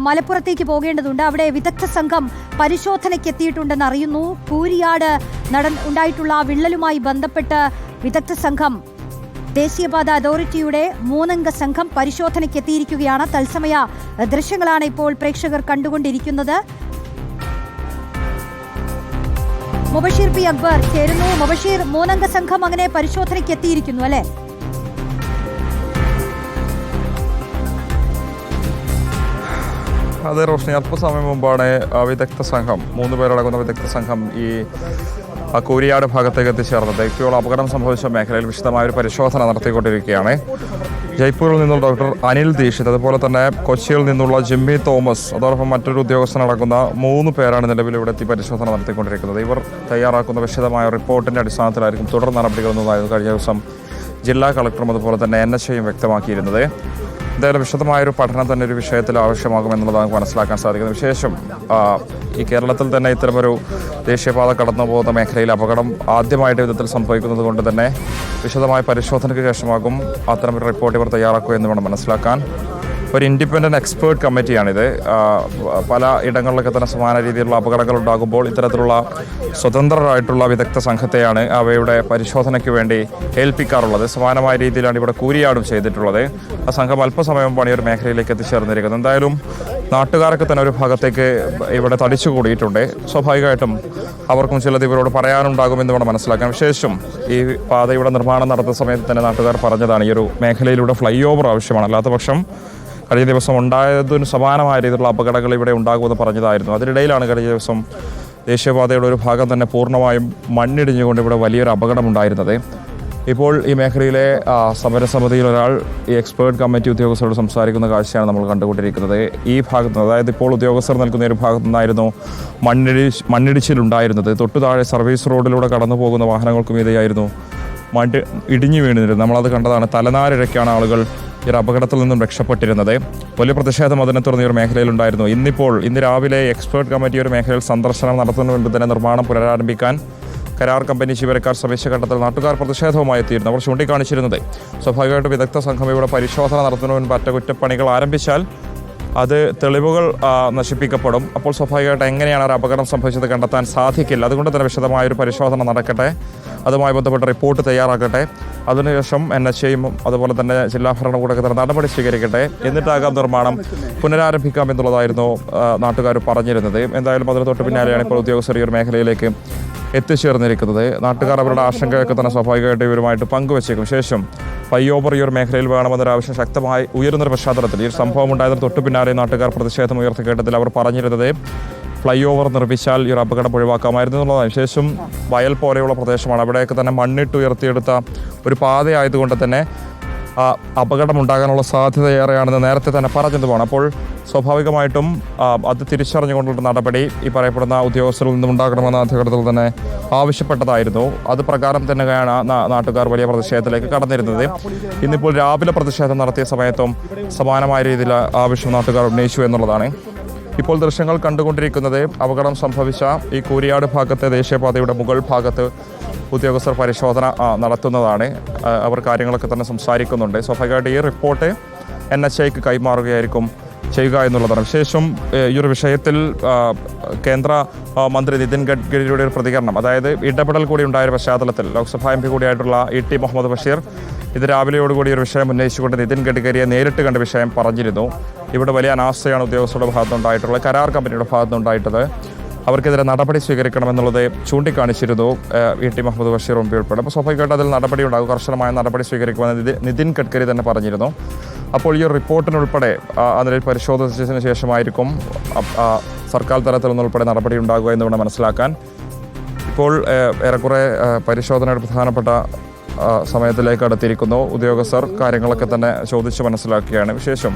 മലപ്പുറത്തേക്ക് പോകേണ്ടതുണ്ട്. അവിടെ വിദഗ്ധ സംഘം പരിശോധനയ്ക്ക് എത്തിയിട്ടുണ്ടെന്ന് അറിയുന്നു. കൂരിയാട് ഉണ്ടായിട്ടുള്ള വിള്ളലുമായി ബന്ധപ്പെട്ട് വിദഗ്ധ സംഘം ദേശീയപാത അതോറിറ്റിയുടെ 3-അംഗ സംഘം പരിശോധനയ്ക്ക് എത്തിയിരിക്കുകയാണ്. തത്സമയ ദൃശ്യങ്ങളാണ് ഇപ്പോൾ പ്രേക്ഷകർ കണ്ടുകൊണ്ടിരിക്കുന്നത്. മുബഷീർ പി അക്ബർ ചേരുന്നു. മുബഷീർ, 3-അംഗ സംഘം അങ്ങനെ പരിശോധനയ്ക്ക് എത്തിയിരിക്കുന്നു അല്ലേ? അതെ റോഷ്നി, അല്പസമയം മുമ്പാണ് വിദഗ്ധ സംഘം 3 പേരടങ്ങുന്ന വിദഗ്ധ സംഘം ഈ കൂരിയാട് ഭാഗത്തേക്ക് എത്തിച്ചേർന്നത്. ഇപ്പോൾ അപകടം സംഭവിച്ച മേഖലയിൽ വിശദമായ ഒരു പരിശോധന നടത്തിക്കൊണ്ടിരിക്കുകയാണ്. ജയ്പൂരിൽ നിന്നുള്ള ഡോക്ടർ അനിൽ ദീക്ഷിത്, അതുപോലെ തന്നെ കൊച്ചിയിൽ നിന്നുള്ള ജിമ്മി തോമസ്, അതോടൊപ്പം മറ്റൊരു ഉദ്യോഗസ്ഥനടങ്ങുന്ന 3 പേരാണ് നിലവിൽ ഇവിടെ എത്തി പരിശോധന നടത്തിക്കൊണ്ടിരിക്കുന്നത്. ഇവർ തയ്യാറാക്കുന്ന വിശദമായ റിപ്പോർട്ടിൻ്റെ അടിസ്ഥാനത്തിലായിരിക്കും തുടർ നടപടികളെന്നതായിരുന്നു കഴിഞ്ഞ ദിവസം ജില്ലാ കളക്ടറും അതുപോലെ തന്നെ NHAയും വ്യക്തമാക്കിയിരുന്നത്. എന്തായാലും വിശദമായൊരു പഠനം തന്നെ ഒരു വിഷയത്തിൽ ആവശ്യമാകുമെന്നുള്ളതാണ് നമുക്ക് മനസ്സിലാക്കാൻ സാധിക്കുന്നത്. വിശേഷം ഈ കേരളത്തിൽ തന്നെ ഇത്തരമൊരു ദേശീയപാത കടന്നു പോകുന്ന മേഖലയിൽ അപകടം ആദ്യമായിട്ട് വിധത്തിൽ സംഭവിക്കുന്നത് കൊണ്ട് തന്നെ വിശദമായ പരിശോധനയ്ക്ക് ശേഷമാകും അത്തരമൊരു റിപ്പോർട്ട് ഇവർ തയ്യാറാക്കുക എന്ന് വേണം മനസ്സിലാക്കാൻ. ഒരു ഇൻഡിപെൻഡൻറ്റ് എക്സ്പേർട്ട് കമ്മിറ്റിയാണിത്. പല ഇടങ്ങളിലൊക്കെ തന്നെ സമാന രീതിയിലുള്ള അപകടങ്ങൾ ഉണ്ടാകുമ്പോൾ ഇത്തരത്തിലുള്ള സ്വതന്ത്രരായിട്ടുള്ള വിദഗ്ധ സംഘത്തെയാണ് അവയുടെ പരിശോധനയ്ക്ക് വേണ്ടി ഏൽപ്പിക്കാറുള്ളത്. സമാനമായ രീതിയിലാണ് ഇവിടെ കൂരിയാടും ചെയ്തിട്ടുള്ളത്. ആ സംഘം അല്പസമയം പണിയൊരു മേഖലയിലേക്ക് എത്തിച്ചേർന്നിരിക്കുന്നത്. എന്തായാലും നാട്ടുകാരൊക്കെ തന്നെ ഒരു ഭാഗത്തേക്ക് ഇവിടെ തടിച്ചുകൂടിയിട്ടുണ്ട്. സ്വാഭാവികമായിട്ടും അവർക്കും ചിലത് ഇവരോട് പറയാനുണ്ടാകുമെന്ന് വേണം മനസ്സിലാക്കാൻ. വിശേഷം ഈ പാതയുടെ നിർമ്മാണം നടത്തുന്ന സമയത്ത് തന്നെ നാട്ടുകാർ പറഞ്ഞതാണ് ഈ ഒരു മേഖലയിലൂടെ ഫ്ലൈ ഓവർ ആവശ്യമാണ്, അല്ലാത്ത പക്ഷം കഴിഞ്ഞ ദിവസം ഉണ്ടായതിന് സമാനമായ രീതിയിലുള്ള അപകടങ്ങൾ ഇവിടെ ഉണ്ടാകുമെന്ന് പറഞ്ഞതായിരുന്നു. അതിനിടയിലാണ് കഴിഞ്ഞ ദിവസം ദേശീയപാതയുടെ ഒരു ഭാഗം തന്നെ പൂർണ്ണമായും മണ്ണിടിഞ്ഞുകൊണ്ട് ഇവിടെ വലിയൊരു അപകടമുണ്ടായിരുന്നത്. ഇപ്പോൾ ഈ മേഖലയിലെ സമരസമിതിയിൽ ഒരാൾ ഈ എക്സ്പേർട്ട് കമ്മിറ്റി ഉദ്യോഗസ്ഥരോട് സംസാരിക്കുന്ന കാഴ്ചയാണ് നമ്മൾ കണ്ടുകൊണ്ടിരിക്കുന്നത്. ഈ ഭാഗത്ത് നിന്ന്, അതായത് ഇപ്പോൾ ഉദ്യോഗസ്ഥർ നിൽക്കുന്ന ഒരു ഭാഗത്തു നിന്നായിരുന്നു മണ്ണിടിച്ചിലുണ്ടായിരുന്നത്. തൊട്ടു താഴെ സർവീസ് റോഡിലൂടെ കടന്നു പോകുന്ന വാഹനങ്ങൾക്കും ഇതേയായിരുന്നു ഇടിഞ്ഞു വീണിരുന്നത്. നമ്മളത് കണ്ടതാണ്. തലനാരിഴയ്ക്കാണ് ആളുകൾ ഈ ഒരു അപകടത്തിൽ നിന്നും രക്ഷപ്പെട്ടിരുന്നത്. വലിയ പ്രതിഷേധം അതിനെ തുടർന്ന് ഈ ഒരു മേഖലയിലുണ്ടായിരുന്നു. ഇന്ന് രാവിലെ എക്സ്പേർട്ട് കമ്മിറ്റി ഒരു മേഖലയിൽ സന്ദർശനം നടത്തുന്നതിന് മുൻപ് തന്നെ നിർമ്മാണം പുനരാരംഭിക്കാൻ കരാർ കമ്പനി ജീവനക്കാർ ശ്രമിച്ച ഘട്ടത്തിൽ നാട്ടുകാർ പ്രതിഷേധവുമായി എത്തിയിരുന്നു. അവർ ചൂണ്ടിക്കാണിച്ചിരുന്നത് സ്വാഭാവികമായിട്ടും വിദഗ്ധ സംഘം ഇവിടെ പരിശോധന നടത്തുന്നതിന് മുൻപ് അറ്റകുറ്റപ്പണികൾ ആരംഭിച്ചാൽ അത് തെളിവുകൾ നശിപ്പിക്കപ്പെടും. അപ്പോൾ സ്വാഭാവികമായിട്ട് എങ്ങനെയാണ് ഒരു അപകടം സംഭവിച്ചത് കണ്ടെത്താൻ സാധിക്കില്ല. അതുകൊണ്ട് തന്നെ വിശദമായൊരു പരിശോധന നടക്കട്ടെ, അതുമായി ബന്ധപ്പെട്ട റിപ്പോർട്ട് തയ്യാറാക്കട്ടെ, അതിനുശേഷം NHAയും അതുപോലെ തന്നെ ജില്ലാ ഭരണകൂടമൊക്കെ തന്നെ നടപടി സ്വീകരിക്കട്ടെ, എന്നിട്ടാകാം നിർമ്മാണം പുനരാരംഭിക്കാം എന്നുള്ളതായിരുന്നു നാട്ടുകാർ പറഞ്ഞിരുന്നത്. എന്തായാലും അതിന് തൊട്ട് പിന്നാലെയാണ് ഇപ്പോൾ ഉദ്യോഗസ്ഥർ ഈ ഒരു മേഖലയിലേക്ക് എത്തിച്ചേർന്നിരിക്കുന്നത്. നാട്ടുകാർ അവരുടെ ആശങ്കയൊക്കെ തന്നെ സ്വാഭാവികമായിട്ട് ഇവരുമായിട്ട് പങ്കുവച്ചേക്കും. ശേഷം ഫ്ലൈ ഓവർ ഈ ഒരു മേഖലയിൽ വേണമെന്നൊരാവശ്യം ശക്തമായി ഉയരുന്നൊരു പശ്ചാത്തലത്തിൽ ഈ ഒരു സംഭവം ഉണ്ടായതിന് തൊട്ടു പിന്നാലെ നാട്ടുകാർ പ്രതിഷേധം ഉയർത്തി കേട്ടതിൽ അവർ പറഞ്ഞിരുന്നത് ഫ്ലൈ ഓവർ നിർമ്മിച്ചാൽ ഈ ഒരു അപകടം ഒഴിവാക്കാമായിരുന്നു എന്നുള്ളതാണ്. ശേഷം വയൽ പോലെയുള്ള പ്രദേശമാണ്, അവിടെയൊക്കെ തന്നെ മണ്ണിട്ട് ഉയർത്തിയെടുത്ത ഒരു പാതയായതുകൊണ്ട് തന്നെ അപകടമുണ്ടാകാനുള്ള സാധ്യത ഏറെയാണെന്ന് നേരത്തെ തന്നെ പറഞ്ഞതുമാണ്. അപ്പോൾ സ്വാഭാവികമായിട്ടും അത് തിരിച്ചറിഞ്ഞുകൊണ്ടുള്ള നടപടി ഈ പറയപ്പെടുന്ന ഉദ്യോഗസ്ഥരിൽ നിന്നും ഉണ്ടാകണമെന്ന അധികൃതർ തന്നെ ആവശ്യപ്പെട്ടതായിരുന്നു. അത് പ്രകാരം തന്നെയാണ് നാട്ടുകാർ വലിയ പ്രതിഷേധത്തിലേക്ക് കടന്നിരുന്നത്. ഇന്നിപ്പോൾ രാവിലെ പ്രതിഷേധം നടത്തിയ സമയത്തും സമാനമായ രീതിയിൽ ആവശ്യം നാട്ടുകാർ ഉന്നയിച്ചു എന്നുള്ളതാണ്. ഇപ്പോൾ ദൃശ്യങ്ങൾ കണ്ടുകൊണ്ടിരിക്കുന്നത് അപകടം സംഭവിച്ച ഈ കൂരിയാട് ഭാഗത്തെ ദേശീയപാതയുടെ മുകൾ ഭാഗത്ത് ഉദ്യോഗസ്ഥർ പരിശോധന നടത്തുന്നതാണ്. അവർ കാര്യങ്ങളൊക്കെ തന്നെ സംസാരിക്കുന്നുണ്ട്. സ്വാഭാവികമായിട്ട് ഈ റിപ്പോർട്ട് NHAയ്ക്ക് കൈമാറുകയായിരിക്കും ചെയ്യുക എന്നുള്ളതാണ്. ശേഷം ഈ ഒരു വിഷയത്തിൽ കേന്ദ്ര മന്ത്രി നിതിൻ ഗഡ്കരിയുടെ ഒരു പ്രതികരണം, അതായത് ഇടപെടൽ കൂടി ഉണ്ടായ പശ്ചാത്തലത്തിൽ ലോക്സഭാ MP കൂടിയായിട്ടുള്ള ET മുഹമ്മദ് ബഷീർ ഇത് രാവിലെയോടുകൂടി ഒരു വിഷയം ഉന്നയിച്ചുകൊണ്ട് നിതിൻ ഗഡ്കരിയെ നേരിട്ട് കണ്ട വിഷയം പറഞ്ഞിരുന്നു. ഇവിടെ വലിയ അനാസ്ഥയാണ് ഉദ്യോഗസ്ഥരുടെ ഭാഗത്തുനിന്നുണ്ടായിട്ടുള്ളത്, കരാർ കമ്പനിയുടെ ഭാഗത്തുനിന്നുണ്ടായിട്ടുള്ളത്, അവർക്കെതിരെ നടപടി സ്വീകരിക്കണമെന്നുള്ളത് ചൂണ്ടിക്കാണിച്ചിരുന്നു ET മുഹമ്മദ് ബഷീർ MP ഉൾപ്പെടെ. അപ്പോൾ സ്വാഭാവികമായിട്ട് അതിൽ നടപടി ഉണ്ടാകും, കർശനമായ നടപടി സ്വീകരിക്കുമെന്ന് നിതിൻ ഗഡ്കരി തന്നെ പറഞ്ഞിരുന്നു. അപ്പോൾ ഈ റിപ്പോർട്ടിനുൾപ്പെടെ അതിൽ പരിശോധിച്ചതിന് ശേഷമായിരിക്കും സർക്കാർ തലത്തിൽ നിന്നുൾപ്പെടെ നടപടി ഉണ്ടാകുക എന്ന് വേണം മനസ്സിലാക്കാൻ. ഇപ്പോൾ ഏറെക്കുറെ പരിശോധനയുടെ പ്രധാനപ്പെട്ട സമയത്തിലേക്ക് അടുത്തിരിക്കുന്നു. ഉദ്യോഗസ്ഥർ കാര്യങ്ങളൊക്കെ തന്നെ ചോദിച്ച് മനസ്സിലാക്കുകയാണ്. വിശേഷം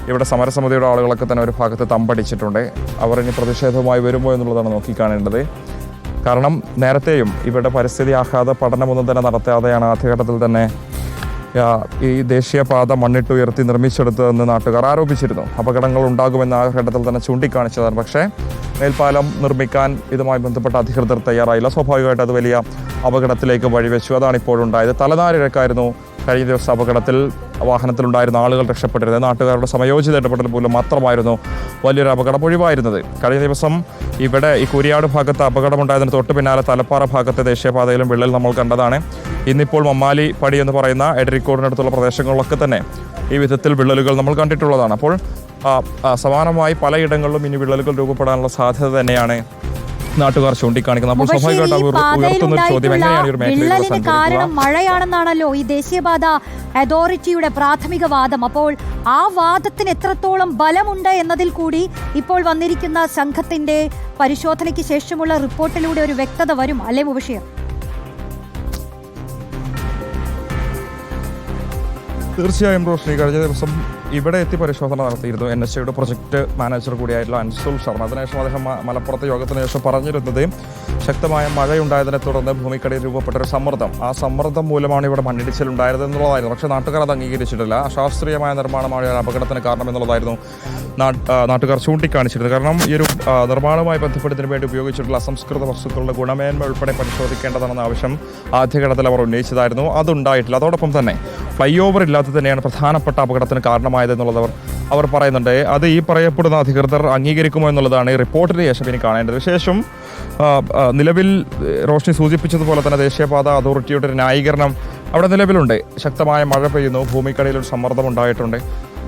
ഇവിടെ സമരസമിതിയുടെ ആളുകളൊക്കെ തന്നെ ഒരു ഭാഗത്ത് തമ്പടിച്ചിട്ടുണ്ട്. അവർ ഇനി പ്രതിഷേധവുമായി വരുമോ എന്നുള്ളതാണ് നോക്കിക്കാണേണ്ടത്. കാരണം നേരത്തെയും ഇവിടെ പരിസ്ഥിതി ആഘാത പഠനമൊന്നും തന്നെ നടത്താതെയാണ് ആദ്യഘട്ടത്തിൽ തന്നെ ഈ ദേശീയപാത മണ്ണിട്ടുയർത്തി നിർമ്മിച്ചെടുത്തതെന്ന് നാട്ടുകാർ ആരോപിച്ചിരുന്നു. അപകടങ്ങൾ ഉണ്ടാകുമെന്ന് ആ ഘട്ടത്തിൽ തന്നെ ചൂണ്ടിക്കാണിച്ചതാണ്. പക്ഷേ മേൽപ്പാലം നിർമ്മിക്കാൻ ഇതുമായി ബന്ധപ്പെട്ട അധികൃതർ തയ്യാറായില്ല. സ്വാഭാവികമായിട്ട് അത് വലിയ അപകടത്തിലേക്ക് വഴിവെച്ചു. അതാണ് ഇപ്പോഴുണ്ടായത്. തലനാരിഴക്കായിരുന്നു കഴിഞ്ഞ ദിവസം അപകടത്തിൽ വാഹനത്തിലുണ്ടായിരുന്ന ആളുകൾ രക്ഷപ്പെട്ടിരുന്നത്. നാട്ടുകാരുടെ സമയോചിത ഇടപെടൽ പോലും മാത്രമായിരുന്നു വലിയൊരു അപകടം ഒഴിവായിരുന്നത്. കഴിഞ്ഞ ദിവസം ഇവിടെ ഈ കുരിയാട് ഭാഗത്ത് അപകടമുണ്ടായതിന് തൊട്ട് പിന്നാലെ തലപ്പാറ ഭാഗത്തെ ദേശീയപാതയിലും വിള്ളൽ നമ്മൾ കണ്ടതാണ്. ഇന്നിപ്പോൾ മമ്മാലി പടി എന്ന് പറയുന്ന എടരിക്കോടിനടുത്തുള്ള പ്രദേശങ്ങളിലൊക്കെ തന്നെ ഈ വിധത്തിൽ വിള്ളലുകൾ നമ്മൾ കണ്ടിട്ടുള്ളതാണ്. അപ്പോൾ സമാനമായി പലയിടങ്ങളിലും ഇനി വിള്ളലുകൾ രൂപപ്പെടാനുള്ള സാധ്യത തന്നെയാണ് നാട്ടുകാർ ചൂണ്ടിക്കാണിക്കുന്നത്. അപ്പോൾ സ്വാഭാവികമായിട്ടും ഉയർത്തുന്ന ഒരു ചോദ്യം, എങ്ങനെയാണ് ഒരു മേഖലയിൽ കാരണം മഴയാണെന്നാണല്ലോ ഈ ദേശീയപാത അതോറിറ്റിയുടെ പ്രാഥമിക വാദം. അപ്പോൾ ആ വാദത്തിന് എത്രത്തോളം ബലമുണ്ട് എന്നതിൽ കൂടി ഇപ്പോൾ വന്നിരിക്കുന്ന സംഘത്തിന്റെ പരിശോധനയ്ക്ക് ശേഷമുള്ള റിപ്പോർട്ടിലൂടെ ഒരു വ്യക്തത വരും അല്ലേ മുബഷീർ? തീർച്ചയായും റോഷ്നി, കഴിഞ്ഞ ദിവസം ഇവിടെ എത്തി പരിശോധന നടത്തിയിരുന്നു NHAയുടെ പ്രൊജക്ട് മാനേജർ കൂടിയായിട്ടുള്ള അൻസുൽ ശർമ്മ. അതിനുശേഷം അദ്ദേഹം മലപ്പുറത്തെ യോഗത്തിന് ശേഷം പറഞ്ഞിരുന്നത് ശക്തമായ മഴയുണ്ടായതിനെ തുടർന്ന് ഭൂമിക്കടിയിൽ രൂപപ്പെട്ടൊരു സമ്മർദ്ദം, ആ സമ്മർദ്ദം മൂലമാണ് ഇവിടെ മണ്ണിടിച്ചിലുണ്ടായത് എന്നുള്ളതായിരുന്നു. പക്ഷേ നാട്ടുകാർ അത് അംഗീകരിച്ചിട്ടില്ല. അശാസ്ത്രീയമായ നിർമ്മാണമാണ് അപകടത്തിന് കാരണം എന്നുള്ളതായിരുന്നു നാട്ടുകാർ ചൂണ്ടിക്കാണിച്ചിരുന്നത്. കാരണം ഈ ഒരു നിർമ്മാണവുമായി ബന്ധപ്പെട്ടതിന് വേണ്ടി ഉപയോഗിച്ചിട്ടുള്ള അസംസ്കൃത വസ്തുക്കളുടെ ഗുണമേന്മ ഉൾപ്പെടെ പരിശോധിക്കേണ്ടതാണെന്ന ആവശ്യം ആദ്യഘട്ടത്തിൽ അവർ ഉന്നയിച്ചതായിരുന്നു. അതുണ്ടായിട്ടില്ല. അതോടൊപ്പം തന്നെ ഫ്ലൈ ഓവർ ഇല്ലാതെ തന്നെയാണ് പ്രധാനപ്പെട്ട അപകടത്തിന് കാരണമായതെന്നുള്ളത് അവർ പറയുന്നുണ്ട്. അത് ഈ പറയപ്പെടുന്ന അധികൃതർ അംഗീകരിക്കുമോ എന്നുള്ളതാണ് ഈ റിപ്പോർട്ടിന് ശേഷം ഇനി കാണേണ്ടത്. ശേഷം നിലവിൽ റോഷ്നി സൂചിപ്പിച്ചതുപോലെ തന്നെ ദേശീയപാത അതോറിറ്റിയുടെ ഒരു ന്യായീകരണം അവിടെ നിലവിലുണ്ട്. ശക്തമായ മഴ പെയ്യുന്നു, ഭൂമിക്കടിയിൽ ഒരു സമ്മർദ്ദം ഉണ്ടായിട്ടുണ്ട്,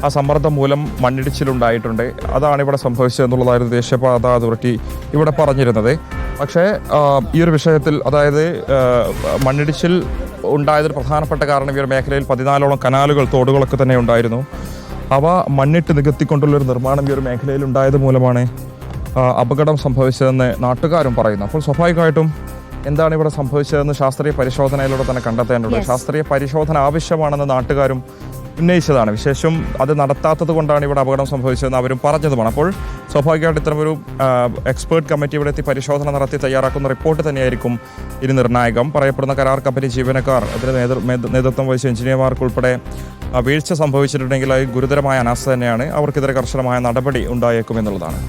ആ സമ്മർദ്ദം മൂലം മണ്ണിടിച്ചിലുണ്ടായിട്ടുണ്ട്, അതാണ് ഇവിടെ സംഭവിച്ചതെന്നുള്ളതായിരുന്നു ദേശീയപാത അതോറിറ്റി ഇവിടെ പറഞ്ഞിരുന്നത്. പക്ഷേ ഈ ഒരു വിഷയത്തിൽ, അതായത് മണ്ണിടിച്ചിൽ ഉണ്ടായതൊരു പ്രധാനപ്പെട്ട കാരണം ഈ ഒരു മേഖലയിൽ 14ഓളം കനാലുകൾ, തോടുകളൊക്കെ തന്നെ ഉണ്ടായിരുന്നു. അവ മണ്ണിട്ട് നികത്തിക്കൊണ്ടുള്ളൊരു നിർമ്മാണം ഈ ഒരു മേഖലയിൽ ഉണ്ടായത് മൂലമാണ് അപകടം സംഭവിച്ചതെന്ന് നാട്ടുകാരും പറയുന്നു. അപ്പോൾ സ്വാഭാവികമായിട്ടും എന്താണ് ഇവിടെ സംഭവിച്ചതെന്ന് ശാസ്ത്രീയ പരിശോധനയിലൂടെ തന്നെ കണ്ടെത്തേണ്ടതുണ്ട്. ശാസ്ത്രീയ പരിശോധന ആവശ്യമാണെന്ന് നാട്ടുകാരും ഉന്നയിച്ചതാണ്. വിശേഷം അത് നടത്താത്തത് കൊണ്ടാണ് ഇവിടെ അപകടം സംഭവിച്ചതെന്ന് അവരും പറഞ്ഞതുമാണ്. അപ്പോൾ സ്വാഭാവികമായിട്ട് ഇത്തരമൊരു എക്സ്പേർട്ട് കമ്മിറ്റി ഇവിടെ എത്തി പരിശോധന നടത്തി തയ്യാറാക്കുന്ന റിപ്പോർട്ട് തന്നെയായിരിക്കും ഇനി നിർണായകം. പറയപ്പെടുന്ന കരാർ കമ്പനി ജീവനക്കാർ, അതിന് നേതൃത്വം വഹിച്ച എഞ്ചിനീയർമാർക്കുൾപ്പെടെ വീഴ്ച സംഭവിച്ചിട്ടുണ്ടെങ്കിൽ അത് ഗുരുതരമായ അനാസ്ഥ തന്നെയാണ്. അവർക്കെതിരെ കർശനമായ നടപടി ഉണ്ടായേക്കും എന്നുള്ളതാണ്.